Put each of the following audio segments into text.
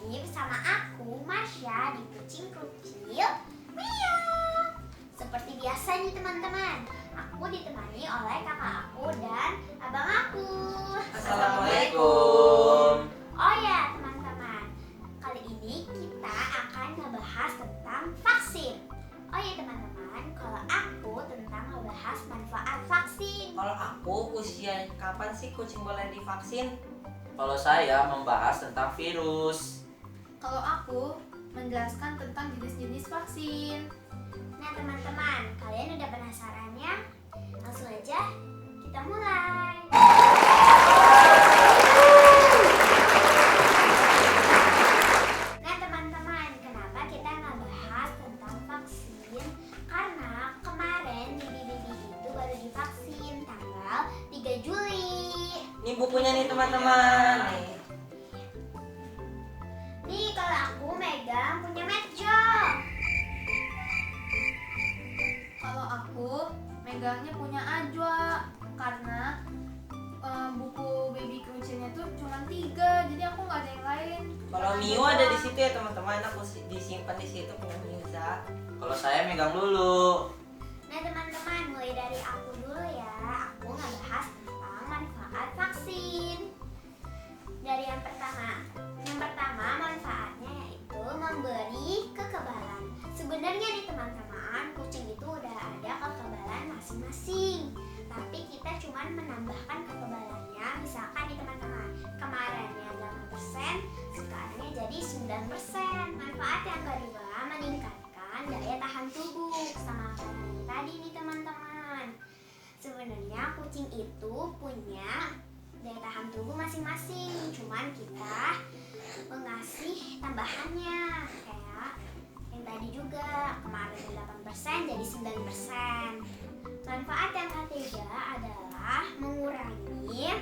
lagi bersama aku, Marsha, di Kucing Krucil Miau. Seperti biasa nih teman-teman, aku ditemani oleh kakak aku dan abang aku. Assalamualaikum. Oh ya teman-teman, kali ini kita akan ngebahas tentang vaksin. Oh ya teman-teman, kalau aku tentang ngebahas manfaat vaksin. Kalau aku, usia kapan sih kucing boleh divaksin? Kalau saya membahas tentang virus. Kalau aku menjelaskan tentang jenis-jenis vaksin. Nah teman-teman, kalian udah penasaran ya? Langsung aja kita mulai. Nah teman-teman, kenapa kita ngebahas tentang vaksin? Karena kemarin Bibi-Bibi itu baru divaksin tanggal 3 Juli. Ini bukunya nih teman-teman. Nih kalau aku megang punya Medjo. Kalau aku megangnya punya Ajwa karena buku baby krucilnya tuh cuma 3, jadi aku nggak ada yang lain. Kalau Mio ada di situ ya teman-teman, aku disimpan di situ punya Miuza. Kalau saya megang dulu. Nah teman-teman, mulai dari aku dulu ya. Aku ngebahas tentang manfaat vaksin. Dari yang pertama manfaatnya yaitu memberi kekebalan. Sebenarnya nih teman-teman, kucing itu udah ada kekebalan masing-masing. Tapi kita cuma menambahkan kekebalannya. Misalkan nih teman-teman, kemarinnya 8%, sekarangnya jadi 9%. Manfaat yang kedua meningkatkan daya tahan tubuh. Sama kayak yang tadi nih teman-teman. Sebenarnya kucing itu punya daya tahan tubuh masing-masing. Cuman kita mengasih tambahannya kayak yang tadi juga, kemarin 8% jadi 9%. Manfaat yang ketiga adalah mengurangi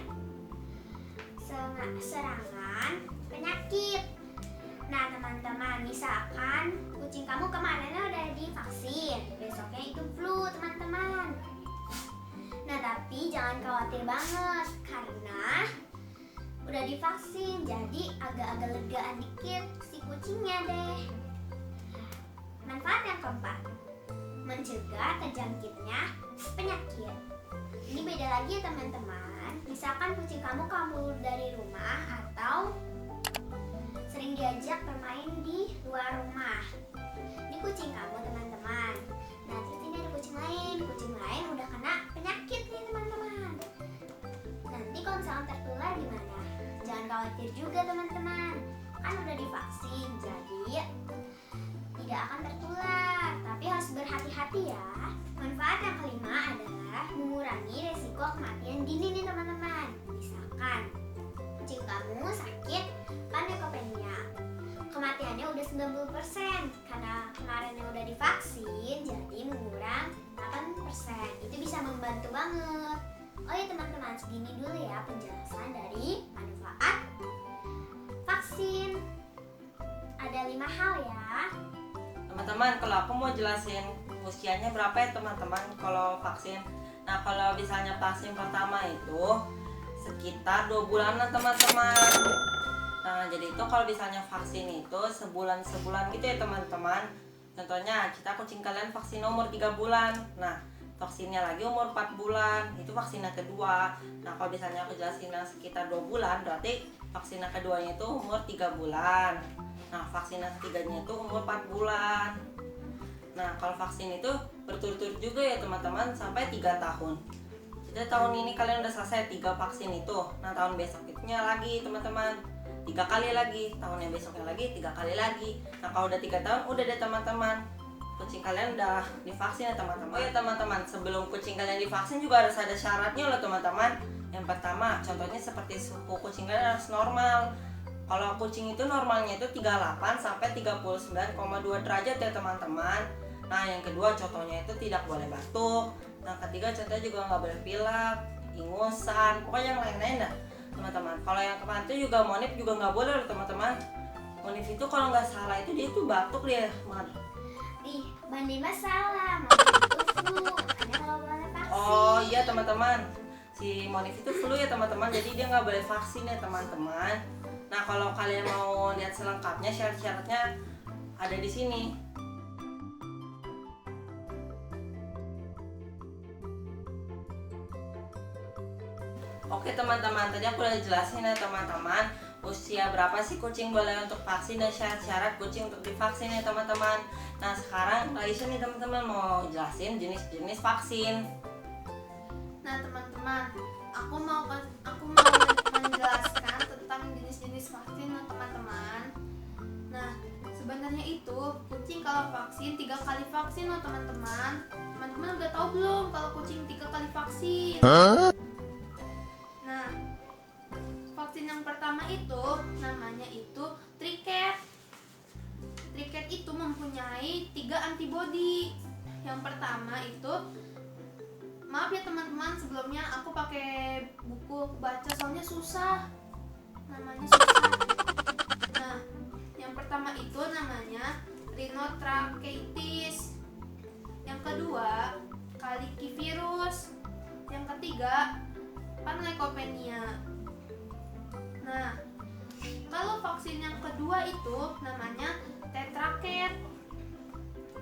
serangan penyakit. Nah teman-teman, misalkan kucing kamu kemarin udah divaksin, besoknya itu flu teman-teman. Nah tapi jangan khawatir banget karena udah divaksin, jadi agak-agak legaan dikit si kucingnya deh. Manfaat yang keempat, mencegah terjangkitnya penyakit. Ini beda lagi ya teman-teman. Misalkan kucing kamu kabur dari rumah atau sering diajak bermain di luar rumah. Ini kucing kamu teman-teman. Nah terus ini ada kucing lain udah kena penyakit nih teman-teman. Nanti kalau misalkan tertular gimana? Jangan khawatir juga teman-teman, kan udah divaksin, jadi tidak akan tertular. Tapi harus berhati-hati ya. Manfaat yang kelima adalah mengurangi resiko kematian dini nih teman-teman. Misalkan kucing kamu sakit leukopenia, kematiannya udah 90%. Karena kemarin yang udah divaksin, jadi mengurang 8%. Itu bisa membantu banget. Oh ya teman-teman, segini dulu ya penjelasan dari manfaat vaksin. Ada 5 hal ya. Teman-teman, kalau aku mau jelasin usianya berapa ya teman-teman kalau vaksin. Nah kalau misalnya vaksin pertama itu sekitar 2 bulanan teman-teman. Nah jadi itu kalau misalnya vaksin itu sebulan gitu ya teman-teman. Contohnya kita kucing kalian vaksin umur 3 bulan. Nah vaksinnya lagi umur 4 bulan, itu vaksin yang kedua. Nah kalau misalnya aku jelasin yang sekitar 2 bulan, berarti vaksin yang keduanya itu umur 3 bulan. Nah vaksin yang ketiganya itu umur 4 bulan. Nah kalau vaksin itu berturut-turut juga ya teman-teman sampai 3 tahun. Jadi tahun ini kalian udah selesai 3 vaksin itu. Nah tahun besoknya lagi teman-teman 3 kali lagi, tahun yang besoknya lagi 3 kali lagi. Nah kalau udah 3 tahun udah deh teman-teman, kucing kalian udah divaksin ya teman-teman. Oh ya teman-teman, sebelum kucing kalian divaksin juga harus ada syaratnya loh teman-teman. Yang pertama, contohnya seperti suhu kucing kalian harus normal. Kalau kucing itu normalnya itu 38 sampai 39,2 derajat ya teman-teman. Nah yang kedua, contohnya itu tidak boleh batuk. Nah ketiga, contohnya juga nggak boleh pilek, ingusan, pokoknya yang lain-lain dah teman-teman. Kalau yang kemarin itu juga monif juga nggak boleh loh teman-teman. Monif itu kalau nggak salah itu dia tuh batuk dia. Ih, Bang Dimas salah, mau itu flu, makanya kalau boleh vaksin. Oh iya teman-teman, si Monif itu flu ya teman-teman, jadi dia nggak boleh vaksin ya teman-teman. Nah, kalau kalian mau lihat selengkapnya, syarat-syaratnya ada di sini. Oke teman-teman, tadi aku udah jelasin ya teman-teman, usia berapa sih kucing boleh untuk vaksin dan syarat-syarat kucing untuk divaksin ya teman-teman. Nah sekarang Raisa nih teman-teman mau jelasin jenis-jenis vaksin. Nah teman-teman, aku mau menjelaskan tentang jenis-jenis vaksin loh teman-teman. Nah sebenarnya itu kucing kalau vaksin 3 kali vaksin loh teman-teman. Teman-teman udah tahu belum kalau kucing 3 kali vaksin? Nah vaksin yang pertama itu namanya itu Triket. Triket itu mempunyai 3 antibodi. Yang pertama itu, maaf ya teman-teman, sebelumnya aku pakai buku baca soalnya susah. Namanya susah. Nah, yang pertama itu namanya rhinotracheatis. Yang kedua, Calikivirus. Yang ketiga, Panleukopenia. Nah, kalau vaksin yang kedua itu namanya Tetraket.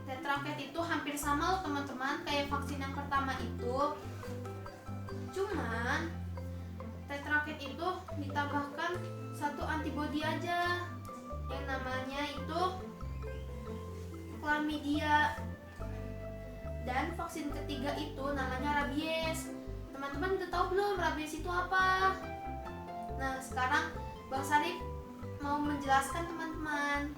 Tetraket itu hampir sama loh teman-teman kayak vaksin yang pertama itu. Cuman Tetraket itu ditambahkan 1 antibodi aja yang namanya itu Chlamydia. Dan vaksin ketiga itu namanya rabies. Teman-teman udah tahu belum rabies itu apa? Nah, sekarang Bang Sarif mau menjelaskan teman-teman.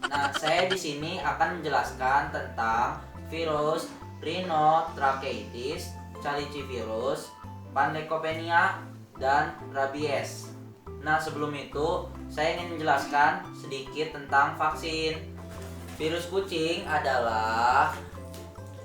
Nah, saya di sini akan menjelaskan tentang virus rhinotracheatis, calicivirus, panleukopenia, dan rabies. Nah, sebelum itu saya ingin menjelaskan sedikit tentang vaksin. Virus kucing adalah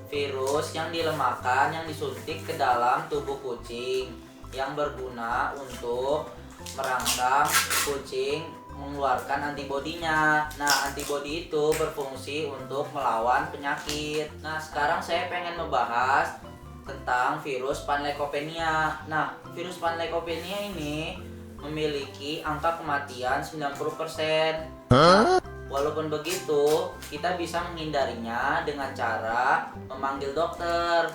virus yang dilemahkan yang disuntik ke dalam tubuh kucing yang berguna untuk merangsang kucing mengeluarkan antibodinya. Nah, antibodi itu berfungsi untuk melawan penyakit. Nah, sekarang saya pengen membahas tentang virus panleukopenia. Nah, virus panleukopenia ini memiliki angka kematian 90%. Nah, walaupun begitu, kita bisa menghindarinya dengan cara memanggil dokter.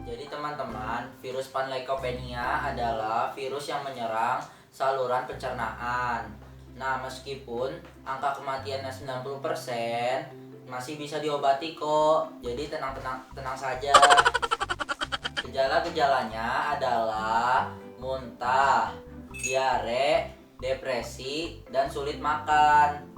Jadi teman-teman, virus panleukopenia adalah virus yang menyerang saluran pencernaan. Nah, meskipun angka kematiannya 90%, masih bisa diobati kok. Jadi tenang saja. Gejala-gejalanya adalah muntah, diare, depresi, dan sulit makan.